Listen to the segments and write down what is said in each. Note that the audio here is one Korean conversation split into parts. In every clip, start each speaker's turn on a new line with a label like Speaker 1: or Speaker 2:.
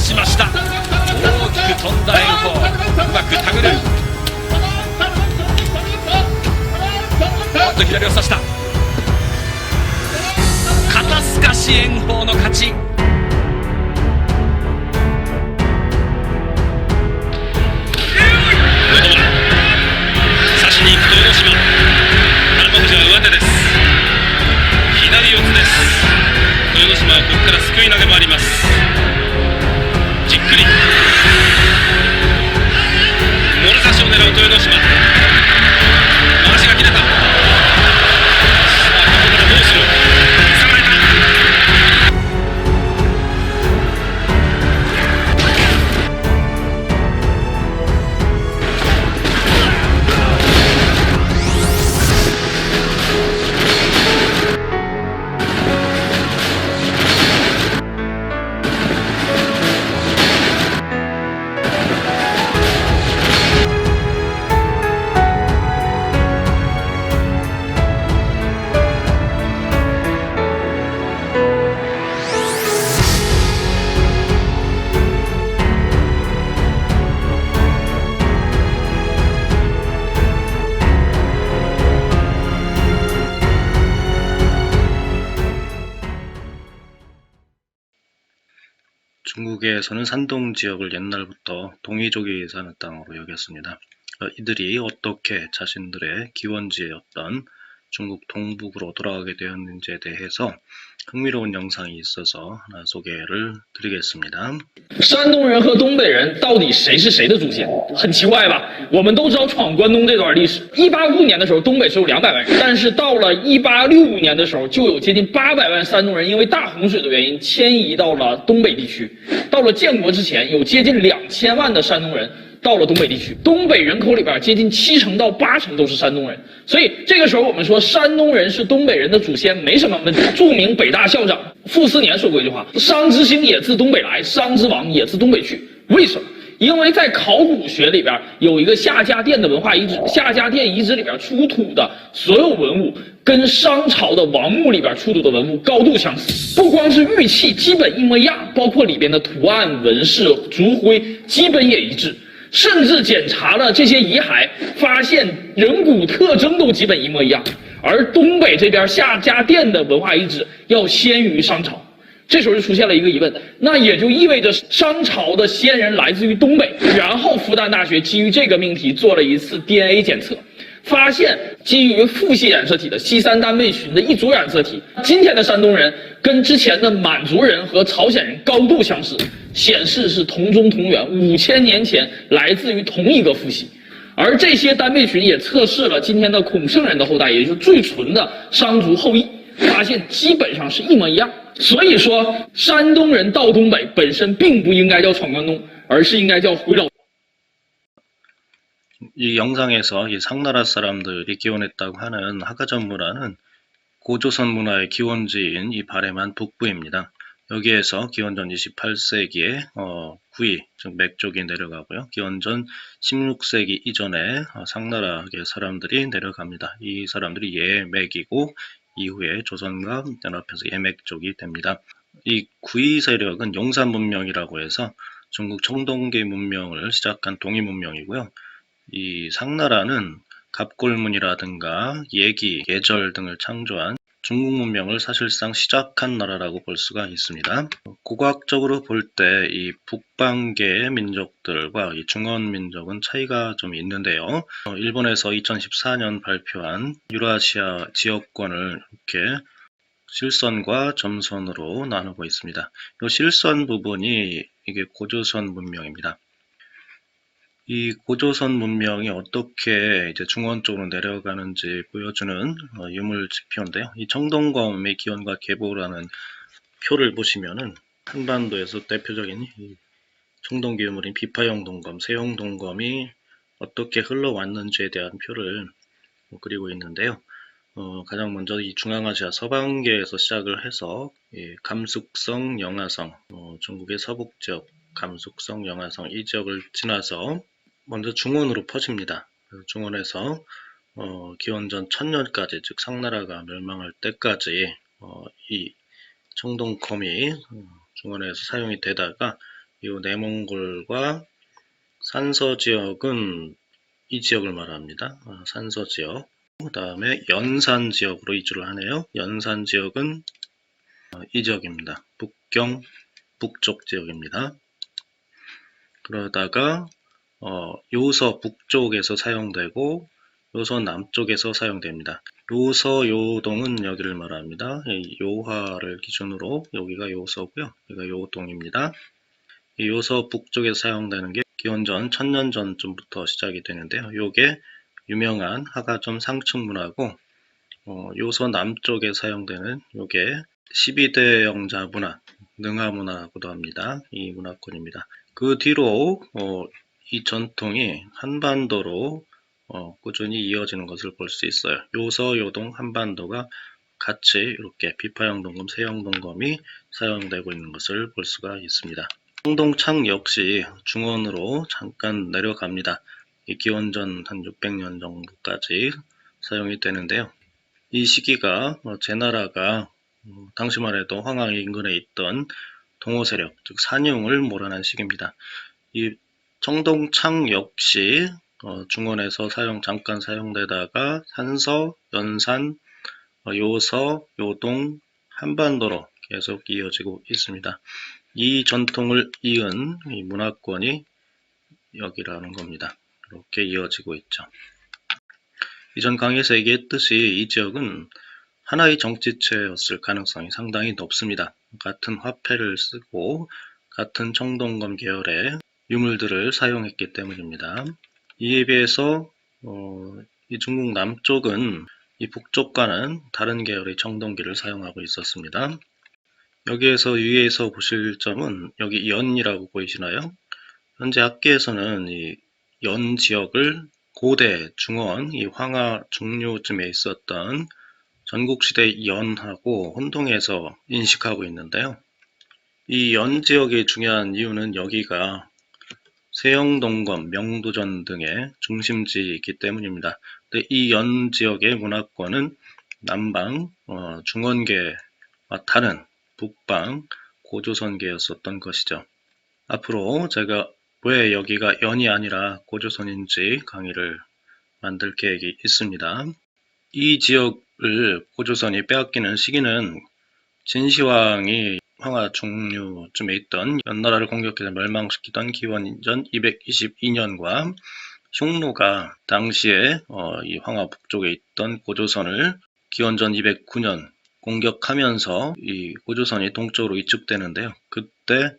Speaker 1: しました。大きく飛んだ炎鵬、うまく手繰る。おっと左を差した。肩すかし炎鵬の勝ち。差しに行く豊ノ島。照ノ富士は上手です。左四つです。豊ノ島はここからすくい投げもあります。じっくりもろ差しを狙う豊ノ島。回しが切れた。さあここからどうする。下がれた。
Speaker 2: 중국에서는 산동 지역을 옛날부터 동이족이 사는 땅으로 여겼습니다. 이들이 어떻게 자신들의 기원지였던 중국 동북으로 돌아가게 되었는지에 대해서 흥미로운 영상이 있어서 하나 소개를 드리겠습니다.
Speaker 3: 山东人和东北人到底谁是谁的祖先？很奇怪吧？我们都知道闯关东这段历史。1855年的时候，东北只有200万人，但是到了1865年的时候，就有接近800万山东人因为大洪水的原因迁移到了东北地区。到了建国之前，有接近2000万的山东人到了东北地区，东北人口里边接近70%到80%都是山东人，所以这个时候我们说山东人是东北人的祖先没什么问题。著名北大校长傅斯年说过一句话：“商之兴也自东北来，商之亡也自东北去。”为什么？因为在考古学里边有一个夏家店的文化遗址，夏家店遗址里边出土的所有文物跟商朝的王墓里边出土的文物高度相似，不光是玉器基本一模一样，包括里边的图案、纹饰、族徽基本也一致。甚至检查了这些遗骸，发现人骨特征都基本一模一样。而东北这边夏家店的文化遗址要先于商朝，这时候就出现了一个疑问，那也就意味着商朝的先人来自于东北。然后复旦大学基于这个命题做了一次 DNA 检测，发现基于父系染色体的西三单倍群的一组染色体，今天的山东人跟之前的满族人和朝鲜人高度相似，显示是同宗同源，5000年前来自于同一个父系。而这些单倍群也测试了今天的孔圣人的后代，也就是最纯的商族后裔，发现基本上是一模一样。所以说，山东人到东北本身并不应该叫闯关东，而是应该叫回老。
Speaker 2: 이 영상에서 이 상나라 사람들이 기원했다고 하는 하가전 문화는 고조선 문화의 기원지인 이 바레만 북부입니다. 여기에서 기원전 28세기에 구이, 즉 맥족이 내려가고요. 기원전 16세기 이전에 상나라계 사람들이 내려갑니다. 이 사람들이 예맥이고 이후에 조선과 연합해서 예맥족이 됩니다. 이 구이 세력은 용산 문명이라고 해서 중국 청동기 문명을 시작한 동이 문명이고요. 이 상나라는 갑골문이라든가 예기, 예절 등을 창조한 중국 문명을 사실상 시작한 나라라고 볼 수가 있습니다. 고고학적으로 볼 때 이 북방계의 민족들과 이 중원 민족은 차이가 좀 있는데요. 일본에서 2014년 발표한 유라시아 지역권을 이렇게 실선과 점선으로 나누고 있습니다. 이 실선 부분이 이게 고조선 문명입니다. 이 고조선 문명이 어떻게 이제 중원 쪽으로 내려가는지 보여주는 유물 지표인데요. 이 청동검의 기원과 계보라는 표를 보시면은 한반도에서 대표적인 이 청동기 유물인 비파형 동검, 세형 동검이 어떻게 흘러왔는지에 대한 표를 그리고 있는데요. 가장 먼저 이 중앙아시아 서방계에서 시작을 해서 감숙성, 영하성, 중국의 서북지역, 감숙성, 영하성 이 지역을 지나서 먼저 중원으로 퍼집니다. 중원에서 기원전 1000년까지, 즉 상나라가 멸망할 때까지 이 청동검이 중원에서 사용이 되다가 이 내몽골과 산서 지역은 이 지역을 말합니다. 산서 지역. 그 다음에 연산 지역으로 이주를 하네요. 연산 지역은 이 지역입니다. 북경 북쪽 지역입니다. 그러다가 요서 북쪽에서 사용되고 요서 남쪽에서 사용됩니다. 요서 요동은 여기를 말합니다. 요하를 기준으로 여기가 요서고요. 여기가 요동입니다. 이 요서 북쪽에서 사용되는 게 기원전 1000년 전쯤부터 시작이 되는데요. 요게 유명한 하가점 상층문화고 요서 남쪽에 사용되는 요게 12대 영자 문화, 능하문화라고도 합니다. 이 문화권입니다. 그 뒤로 이 전통이 한반도로 꾸준히 이어지는 것을 볼 수 있어요. 요서, 요동, 한반도가 같이 이렇게 비파형동검, 세형동검이 사용되고 있는 것을 볼 수가 있습니다. 청동창 역시 중원으로 잠깐 내려갑니다. 이 기원전 한 600년 정도까지 사용이 되는데요. 이 시기가 제나라가 당시만 해도 황하 인근에 있던 동호 세력, 즉 산융을 몰아낸 시기입니다. 이 청동창 역시 중원에서 잠깐 사용되다가 산서, 연산, 요서, 요동, 한반도로 계속 이어지고 있습니다. 이 전통을 이은 이 문화권이 여기라는 겁니다. 이렇게 이어지고 있죠. 이전 강의에서 얘기했듯이 이 지역은 하나의 정치체였을 가능성이 상당히 높습니다. 같은 화폐를 쓰고 같은 청동검 계열의 유물들을 사용했기 때문입니다. 이에 비해서 이 중국 남쪽은 이 북쪽과는 다른 계열의 청동기를 사용하고 있었습니다. 여기에서 위에서 보실 점은 여기 연이라고 보이시나요? 현재 학계에서는 이 연 지역을 고대, 중원, 이 황하 중류쯤에 있었던 전국시대 연하고 혼동해서 인식하고 있는데요. 이 연 지역의 중요한 이유는 여기가 세형동검, 명도전 등의 중심지이기 때문입니다. 근데 이 연 지역의 문화권은 남방, 중원계와 다른 북방, 고조선계였었던 것이죠. 앞으로 제가 왜 여기가 연이 아니라 고조선인지 강의를 만들 계획이 있습니다. 이 지역을 고조선이 빼앗기는 시기는 진시황이 황하 중류쯤에 있던 연나라를 공격해서 멸망시키던 기원전 222년과 흉노가 당시에 이 황하 북쪽에 있던 고조선을 기원전 209년 공격하면서 이 고조선이 동쪽으로 이축되는데요. 그때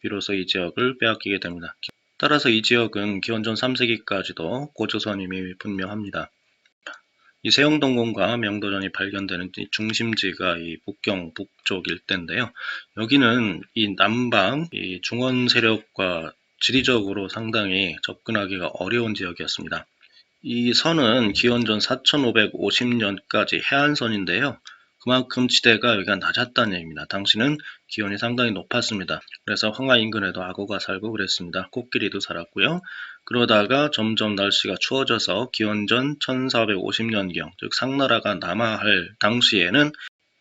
Speaker 2: 비로소 이 지역을 빼앗기게 됩니다. 따라서 이 지역은 기원전 3세기까지도 고조선임이 분명합니다. 이 세형동검과 명도전이 발견되는 이 중심지가 이 북경 북쪽 일대인데요. 여기는 이 남방, 이 중원 세력과 지리적으로 상당히 접근하기가 어려운 지역이었습니다. 이 선은 기원전 4550년까지 해안선인데요. 그만큼 지대가 여기가 낮았다는 얘기입니다. 당시는 기온이 상당히 높았습니다. 그래서 황하 인근에도 악어가 살고 그랬습니다. 코끼리도 살았고요. 그러다가 점점 날씨가 추워져서 기원전 1450년경, 즉 상나라가 남하할 당시에는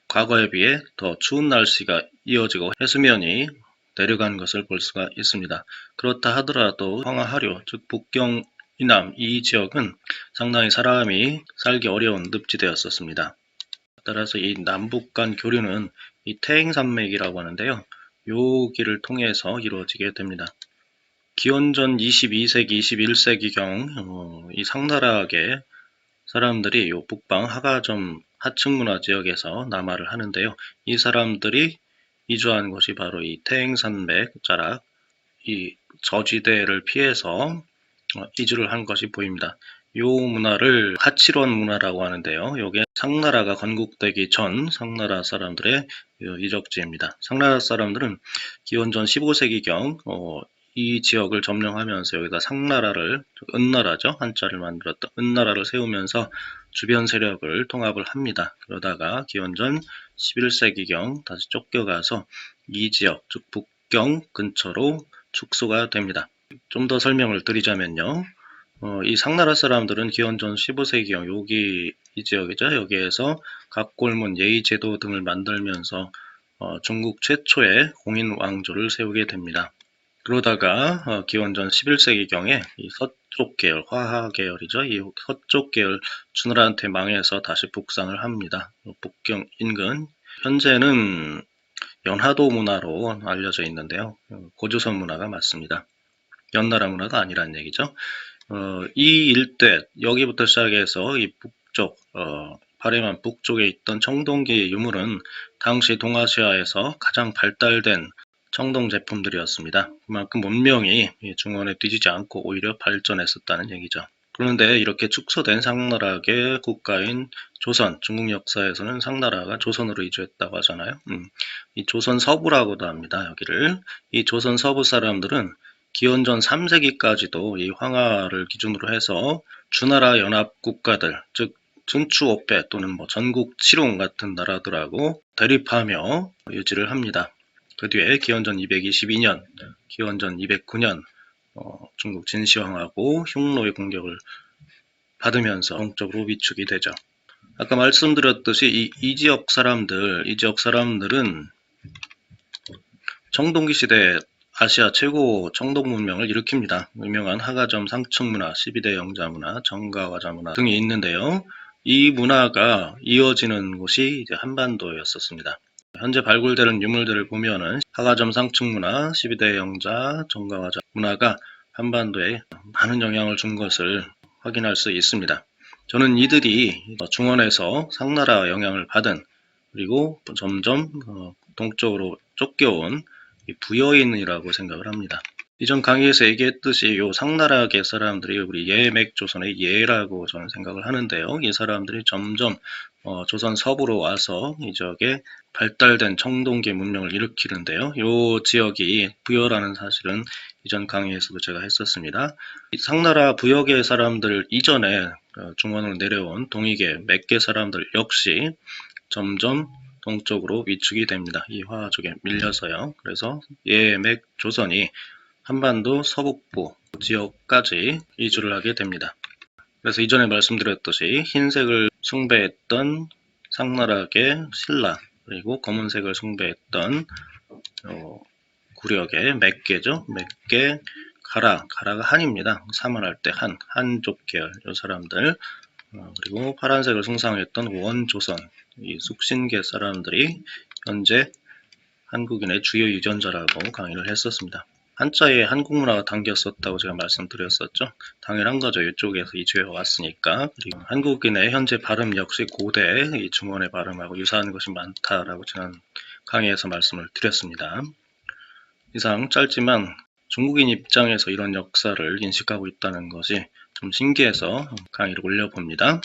Speaker 2: 과거에 비해 더 추운 날씨가 이어지고 해수면이 내려간 것을 볼 수가 있습니다. 그렇다 하더라도 황하 하류, 즉 북경 이남 이 지역은 상당히 사람이 살기 어려운 늪지대였었습니다. 따라서 이 남북 간 교류는 이 태행산맥이라고 하는데요. 요 길을 통해서 이루어지게 됩니다. 기원전 22세기, 21세기경 이 상나라계 사람들이 요 북방 하가점 하층문화 지역에서 남하를 하는데요. 이 사람들이 이주한 것이 바로 이 태행산맥 자락, 이 저지대를 피해서 이주를 한 것이 보입니다. 요 문화를 하칠원 문화라고 하는데요. 요게 상나라가 건국되기 전 상나라 사람들의 이적지입니다. 상나라 사람들은 기원전 15세기경 이 지역을 점령하면서 여기다 상나라를, 은나라죠. 한자를 만들었던 은나라를 세우면서 주변 세력을 통합을 합니다. 그러다가 기원전 11세기경 다시 쫓겨가서 이 지역, 즉 북경 근처로 축소가 됩니다. 좀 더 설명을 드리자면요. 이 상나라 사람들은 기원전 15세기경 여기 이 지역이죠. 여기에서 각골문 예의제도 등을 만들면서 중국 최초의 공인 왕조를 세우게 됩니다. 그러다가 기원전 11세기경에 이 서쪽 계열, 화하 계열이죠. 이 서쪽 계열 주나라한테 망해서 다시 북상을 합니다. 북경 인근 현재는 연하도 문화로 알려져 있는데요. 고조선 문화가 맞습니다. 연나라 문화가 아니란 얘기죠. 이 일대 여기부터 시작해서 이 북쪽 바레만 북쪽에 있던 청동기 유물은 당시 동아시아에서 가장 발달된 청동 제품들이었습니다. 그만큼 문명이 중원에 뒤지지 않고 오히려 발전했었다는 얘기죠. 그런데 이렇게 축소된 상나라의 국가인 조선, 중국 역사에서는 상나라가 조선으로 이주했다고 하잖아요. 이 조선 서부라고도 합니다. 여기를. 이 조선 서부 사람들은 기원전 3세기까지도 이 황하를 기준으로 해서 주나라 연합 국가들, 즉 준추 오페 또는 뭐 전국 칠홍 같은 나라들하고 대립하며 유지를 합니다. 그 뒤에 기원전 222년, 기원전 209년 중국 진시황하고 흉노의 공격을 받으면서 동쪽으로 위축이 되죠. 아까 말씀드렸듯이 이 지역 사람들은 청동기 시대 아시아 최고 청동 문명을 일으킵니다. 유명한 하가점 상층문화, 12대 영자 문화, 정가화자 문화 등이 있는데요. 이 문화가 이어지는 곳이 이제 한반도였었습니다. 현재 발굴되는 유물들을 보면은 하가점 상층문화, 12대 영자, 정가화자 문화가 한반도에 많은 영향을 준 것을 확인할 수 있습니다. 저는 이들이 중원에서 상나라 영향을 받은 그리고 점점 동쪽으로 쫓겨온 부여인이라고 생각을 합니다. 이전 강의에서 얘기했듯이 요 상나라계 사람들이 우리 예맥조선의 예라고 저는 생각을 하는데요. 이 사람들이 점점 조선 서부로 와서 이 지역에 발달된 청동기 문명을 일으키는데요. 요 지역이 부여라는 사실은 이전 강의에서도 제가 했었습니다. 이 상나라 부여계 사람들 이전에 중원으로 내려온 동이계, 맥계 사람들 역시 점점 동쪽으로 위축이 됩니다. 이 화하 쪽에 밀려서요. 그래서 예맥 조선이 한반도 서북부 지역까지 이주를 하게 됩니다. 그래서 이전에 말씀드렸듯이 흰색을 숭배했던 상나라계 신라 그리고 검은색을 숭배했던 구력의 맥계죠. 맥계, 가라가 한입니다. 사만할 때 한족 계열 이 사람들 그리고 파란색을 숭상했던 원조선 이 숙신계 사람들이 현재 한국인의 주요 유전자라고 강의를 했었습니다. 한자에 한국 문화가 담겼었다고 제가 말씀드렸었죠. 당연한 거죠. 이쪽에서 이주해 왔으니까. 그리고 한국인의 현재 발음 역시 고대 이 중원의 발음하고 유사한 것이 많다라고 지난 강의에서 말씀을 드렸습니다. 이상 짧지만 중국인 입장에서 이런 역사를 인식하고 있다는 것이 좀 신기해서 강의를 올려봅니다.